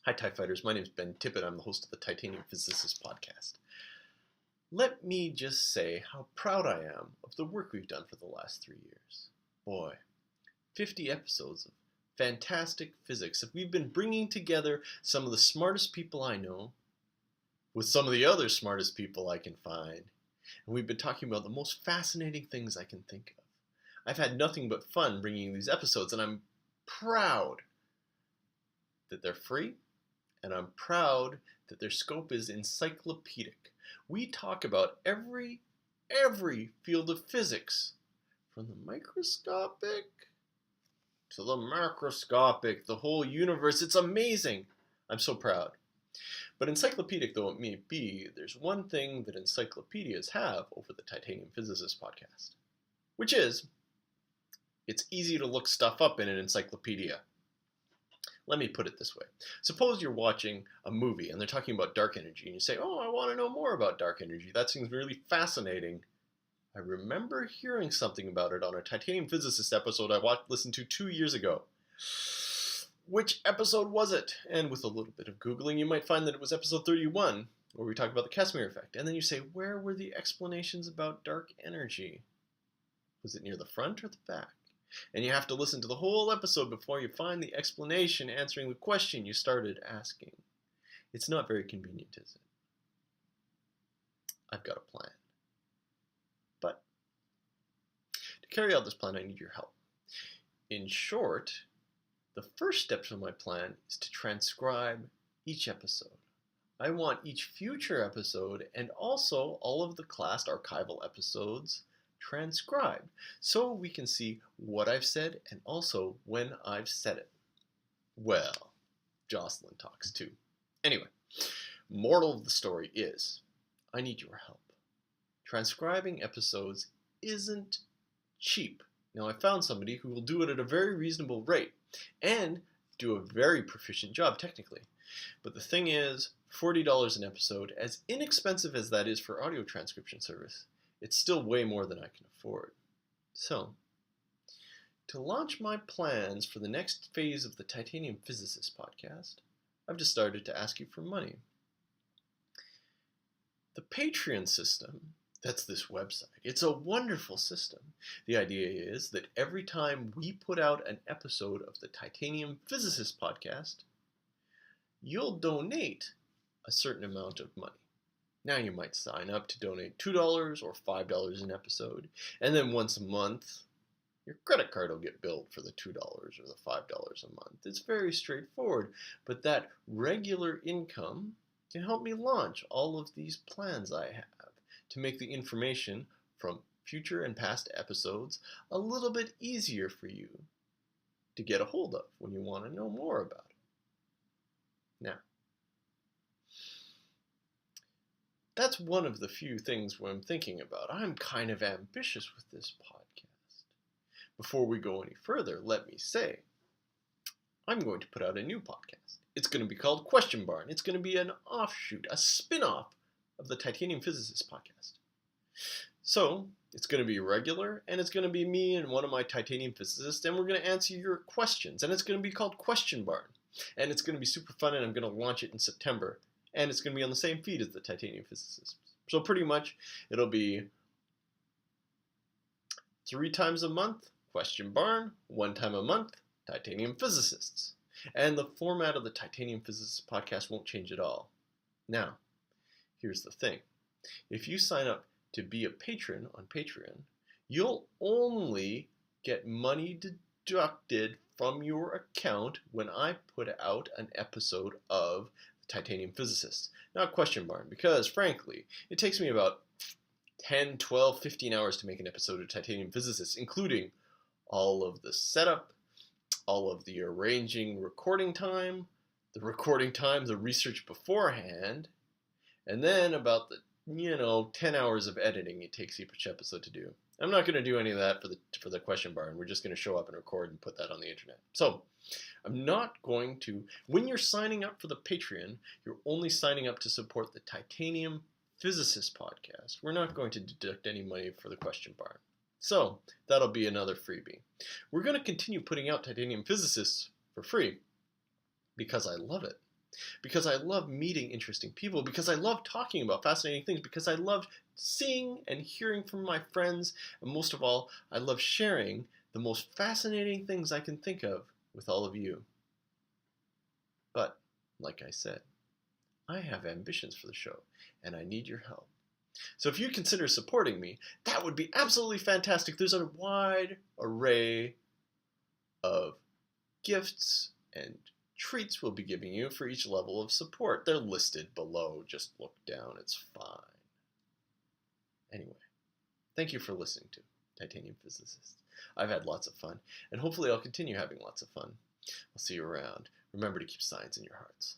Hi, TIE Fighters. My name is Ben Tippett. I'm the host of the Titanium Physicist podcast. Let me just say how proud I am of the work we've done for the last 3 years. Boy, 50 episodes of fantastic physics. We've been bringing together some of the smartest people I know with some of the other smartest people I can find. And we've been talking about the most fascinating things I can think of. I've had nothing but fun bringing these episodes, and I'm proud that they're free. And I'm proud that their scope is encyclopedic. We talk about every field of physics, from the microscopic to the macroscopic, the whole universe. It's amazing. I'm so proud. But encyclopedic though it may be, there's one thing that encyclopedias have over the Titanium Physicist podcast, which is it's easy to look stuff up in an encyclopedia. Let me put it this way. Suppose you're watching a movie and they're talking about dark energy and you say, oh, I want to know more about dark energy. That seems really fascinating. I remember hearing something about it on a Titanium Physicist episode I listened to 2 years ago. Which episode was it? And with a little bit of Googling, you might find that it was episode 31, where we talk about the Casimir effect. And then you say, where were the explanations about dark energy? Was it near the front or the back? And you have to listen to the whole episode before you find the explanation answering the question you started asking. It's not very convenient, is it? I've got a plan. But to carry out this plan, I need your help. In short, the first steps of my plan is to transcribe each episode. I want each future episode and also all of the classed archival episodes transcribed so we can see what I've said and also when I've said it. Well, Jocelyn talks too. Anyway, moral of the story is I need your help. Transcribing episodes isn't cheap. Now I found somebody who will do it at a very reasonable rate and do a very proficient job technically. But the thing is, $40 an episode, as inexpensive as that is for audio transcription service, it's still way more than I can afford. So, to launch my plans for the next phase of the Titanium Physicist podcast, I've just started to ask you for money. The Patreon system, that's this website, it's a wonderful system. The idea is that every time we put out an episode of the Titanium Physicist podcast, you'll donate a certain amount of money. Now you might sign up to donate $2 or $5 an episode, and then once a month, your credit card will get billed for the $2 or the $5 a month. It's very straightforward, but that regular income can help me launch all of these plans I have to make the information from future and past episodes a little bit easier for you to get a hold of when you want to know more about it. Now, that's one of the few things I'm thinking about. I'm kind of ambitious with this podcast. Before we go any further, let me say, I'm going to put out a new podcast. It's going to be called Question Barn. It's going to be an offshoot, a spin-off of the Titanium Physicist podcast. So, it's going to be regular, and it's going to be me and one of my Titanium physicists, and we're going to answer your questions. And it's going to be called Question Barn. And it's going to be super fun, and I'm going to launch it in September. And it's going to be on the same feed as the Titanium Physicist. So pretty much, it'll be 3 times a month, Question Barn, 1 time a month, Titanium Physicists. And the format of the Titanium Physicist podcast won't change at all. Now, here's the thing. If you sign up to be a patron on Patreon, you'll only get money deducted from your account when I put out an episode of Titanium Physicists, not Question Barn, because frankly, it takes me about 10, 12, 15 hours to make an episode of Titanium Physicists, including all of the setup, all of the arranging recording time, the research beforehand, and then about the 10 hours of editing it takes each episode to do. I'm not going to do any of that for the Question Barn. We're just going to show up and record and put that on the internet. So, I'm not going to... When you're signing up for the Patreon, you're only signing up to support the Titanium Physicist podcast. We're not going to deduct any money for the Question Barn. So, that'll be another freebie. We're going to continue putting out Titanium Physicists for free because I love it. because I love meeting interesting people, because I love talking about fascinating things, because I love seeing and hearing from my friends, and most of all, I love sharing the most fascinating things I can think of with all of you. But, like I said, I have ambitions for the show, and I need your help. So if you consider supporting me, that would be absolutely fantastic. There's a wide array of gifts and treats we'll be giving you for each level of support. They're listed below. Just look down. It's fine. Anyway, thank you for listening to Titanium Physicists. I've had lots of fun, and hopefully I'll continue having lots of fun. I'll see you around. Remember to keep science in your hearts.